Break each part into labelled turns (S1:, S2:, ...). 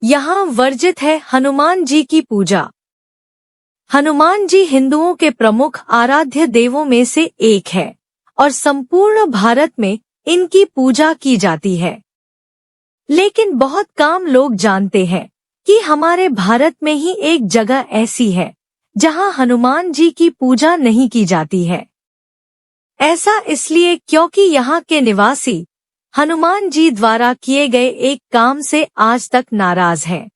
S1: यहाँ वर्जित है हनुमान जी की पूजा। हनुमान जी हिंदुओं के प्रमुख आराध्य देवों में से एक है और संपूर्ण भारत में इनकी पूजा की जाती है। लेकिन बहुत कम लोग जानते हैं कि हमारे भारत में ही एक जगह ऐसी है जहां हनुमान जी की पूजा नहीं की जाती है। ऐसा इसलिए क्योंकि यहाँ के निवासी हनुमान जी द्वारा किए गए एक काम से आज तक नाराज हैं।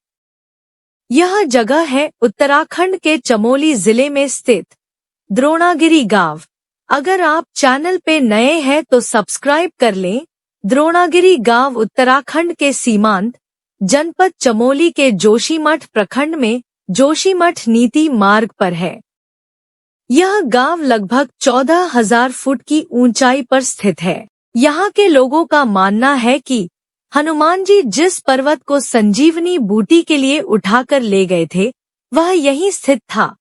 S1: यह जगह है उत्तराखंड के चमोली जिले में स्थित द्रोणागिरी गांव। अगर आप चैनल पे नए हैं तो सब्सक्राइब कर लें। द्रोणागिरी गांव उत्तराखंड के सीमांत जनपद चमोली के जोशीमठ प्रखंड में जोशीमठ नीति मार्ग पर है। यह गांव लगभग 14,000 फुट की ऊंचाई पर स्थित है। यहाँ के लोगों का मानना है कि हनुमान जी जिस पर्वत को संजीवनी बूटी के लिए उठाकर ले गए थे वह यहीं स्थित था।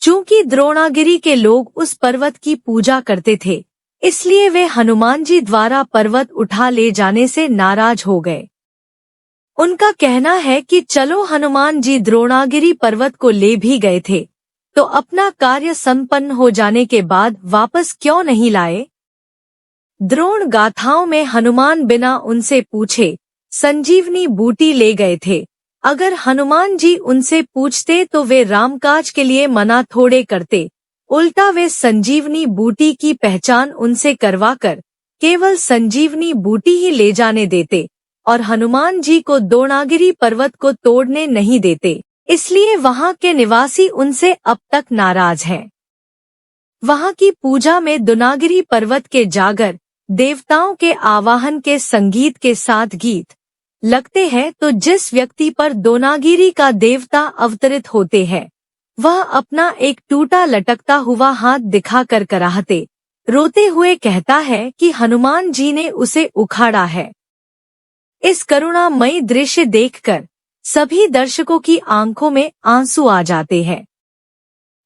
S1: चूंकि द्रोणागिरी के लोग उस पर्वत की पूजा करते थे, इसलिए वे हनुमान जी द्वारा पर्वत उठा ले जाने से नाराज हो गए। उनका कहना है कि चलो हनुमान जी द्रोणागिरी पर्वत को ले भी गए थे तो अपना कार्य संपन्न हो जाने के बाद वापस क्यों नहीं लाए। द्रोण गाथाओं में हनुमान बिना उनसे पूछे संजीवनी बूटी ले गए थे। अगर हनुमान जी उनसे पूछते तो वे रामकाज के लिए मना थोड़े करते, उल्टा वे संजीवनी बूटी की पहचान उनसे करवाकर केवल संजीवनी बूटी ही ले जाने देते और हनुमान जी को द्रोणागिरी पर्वत को तोड़ने नहीं देते। इसलिए वहां के निवासी उनसे अब तक नाराज हैं। वहां की पूजा में द्रोणागिरी पर्वत के जागर देवताओं के आवाहन के संगीत के साथ गीत लगते हैं तो जिस व्यक्ति पर द्रोणागिरी का देवता अवतरित होते हैं वह अपना एक टूटा लटकता हुआ हाथ दिखाकर कराहते रोते हुए कहता है कि हनुमान जी ने उसे उखाड़ा है। इस करुणामयी दृश्य देखकर सभी दर्शकों की आंखों में आंसू आ जाते हैं।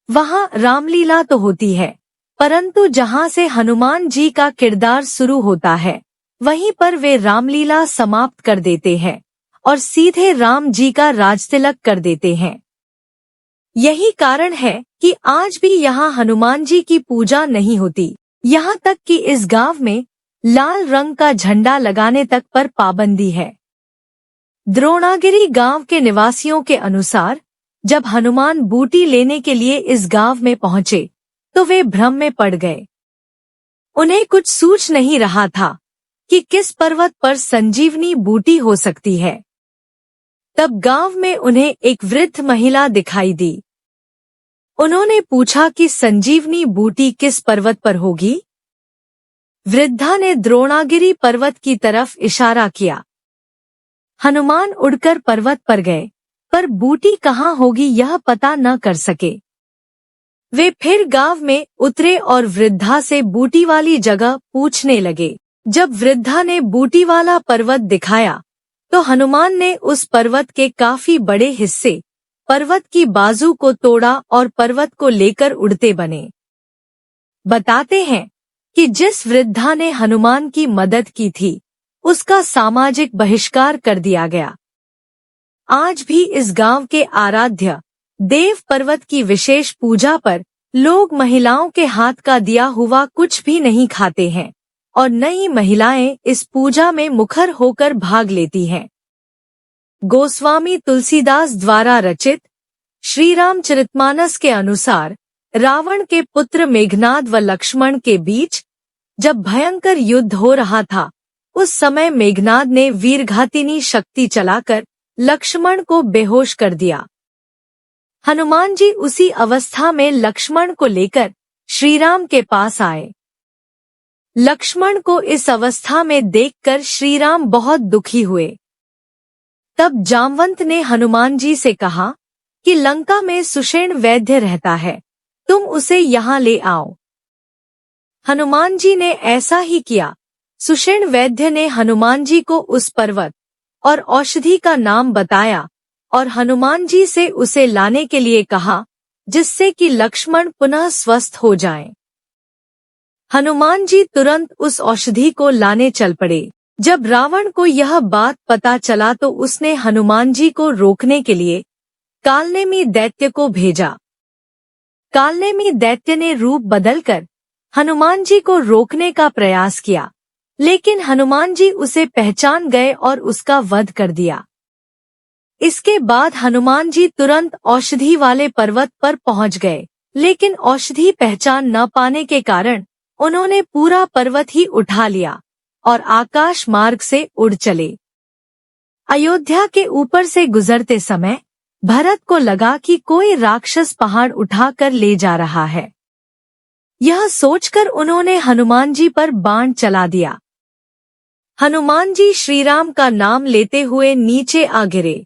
S1: वहां रामलीला तो होती है, परंतु जहां से हनुमान जी का किरदार शुरू होता है वहीं पर वे रामलीला समाप्त कर देते हैं और सीधे राम जी का राजतिलक कर देते हैं। यही कारण है कि आज भी यहाँ हनुमान जी की पूजा नहीं होती। यहाँ तक कि इस गांव में लाल रंग का झंडा लगाने तक पर पाबंदी है। द्रोणागिरी गांव के निवासियों के अनुसार जब हनुमान बूटी लेने के लिए इस गांव में पहुंचे तो वे भ्रम में पड़ गए। उन्हें कुछ सूझ नहीं रहा था कि किस पर्वत पर संजीवनी बूटी हो सकती है। तब गांव में उन्हें एक वृद्ध महिला दिखाई दी। उन्होंने पूछा कि संजीवनी बूटी किस पर्वत पर होगी। वृद्धा ने द्रोणागिरी पर्वत की तरफ इशारा किया। हनुमान उड़कर पर्वत पर गए, पर बूटी कहाँ होगी यह पता न कर सके। वे फिर गांव में उतरे और वृद्धा से बूटी वाली जगह पूछने लगे। जब वृद्धा ने बूटी वाला पर्वत दिखाया तो हनुमान ने उस पर्वत के काफी बड़े हिस्से पर्वत की बाजू को तोड़ा और पर्वत को लेकर उड़ते बने। बताते हैं कि जिस वृद्धा ने हनुमान की मदद की थी उसका सामाजिक बहिष्कार कर दिया गया। आज भी इस गांव के आराध्य देव पर्वत की विशेष पूजा पर लोग महिलाओं के हाथ का दिया हुआ कुछ भी नहीं खाते हैं और न ही महिलाएं इस पूजा में मुखर होकर भाग लेती हैं। गोस्वामी तुलसीदास द्वारा रचित श्री रामचरितमानस के अनुसार रावण के पुत्र मेघनाद व लक्ष्मण के बीच जब भयंकर युद्ध हो रहा था उस समय मेघनाद ने वीरघातिनी शक्ति चलाकर लक्ष्मण को बेहोश कर दिया। हनुमान जी उसी अवस्था में लक्ष्मण को लेकर श्रीराम के पास आए। लक्ष्मण को इस अवस्था में देखकर श्रीराम बहुत दुखी हुए। तब जामवंत ने हनुमान जी से कहा कि लंका में सुषेण वैद्य रहता है, तुम उसे यहाँ ले आओ। हनुमान जी ने ऐसा ही किया। सुषेण वैद्य ने हनुमान जी को उस पर्वत और औषधि का नाम बताया और हनुमान जी से उसे लाने के लिए कहा जिससे कि लक्ष्मण पुनः स्वस्थ हो जाएं। हनुमान जी तुरंत उस औषधि को लाने चल पड़े। जब रावण को यह बात पता चला तो उसने हनुमान जी को रोकने के लिए कालनेमी दैत्य को भेजा। कालनेमी दैत्य ने रूप बदलकर हनुमान जी को रोकने का प्रयास किया, लेकिन हनुमान जी उसे पहचान गए और उसका वध कर दिया। इसके बाद हनुमान जी तुरंत औषधि वाले पर्वत पर पहुंच गए, लेकिन औषधि पहचान न पाने के कारण उन्होंने पूरा पर्वत ही उठा लिया और आकाश मार्ग से उड़ चले। अयोध्या के ऊपर से गुजरते समय भरत को लगा कि कोई राक्षस पहाड़ उठाकर ले जा रहा है। यह सोचकर उन्होंने हनुमान जी पर बाण चला दिया। हनुमान जी श्रीराम का नाम लेते हुए नीचे आ गिरे।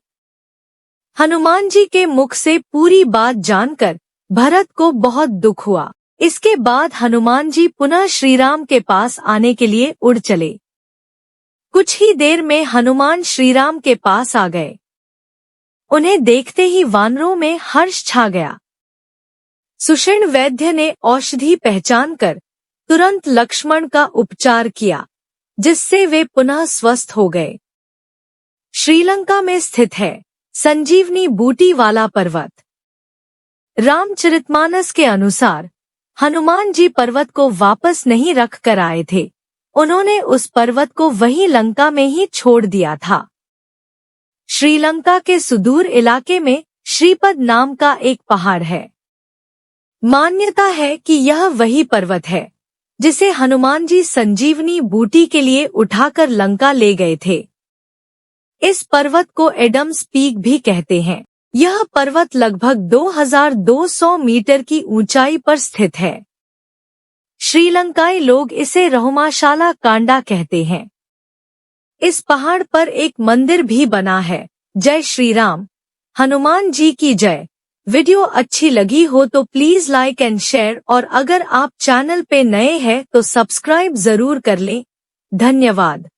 S1: हनुमान जी के मुख से पूरी बात जानकर भरत को बहुत दुख हुआ। इसके बाद हनुमान जी पुनः श्रीराम के पास आने के लिए उड़ चले। कुछ ही देर में हनुमान श्रीराम के पास आ गए। उन्हें देखते ही वानरों में हर्ष छा गया। सुषेण वैद्य ने औषधि पहचानकर तुरंत लक्ष्मण का उपचार किया, जिससे वे पुनः स्वस्थ हो गए। श्रीलंका में स्थित है संजीवनी बूटी वाला पर्वत। रामचरितमानस के अनुसार हनुमान जी पर्वत को वापस नहीं रख कर आए थे। उन्होंने उस पर्वत को वहीं लंका में ही छोड़ दिया था। श्रीलंका के सुदूर इलाके में श्रीपद नाम का एक पहाड़ है। मान्यता है कि यह वही पर्वत है जिसे हनुमान जी संजीवनी बूटी के लिए उठाकर लंका ले गए थे। इस पर्वत को एडम्स पीक भी कहते हैं। यह पर्वत लगभग 2200 मीटर की ऊंचाई पर स्थित है। श्रीलंकाई लोग इसे रहुमाशाला कांडा कहते हैं। इस पहाड़ पर एक मंदिर भी बना है। जय श्री राम। हनुमान जी की जय। वीडियो अच्छी लगी हो तो प्लीज लाइक एंड शेयर, और अगर आप चैनल पे नए हैं तो सब्सक्राइब जरूर कर लें। धन्यवाद।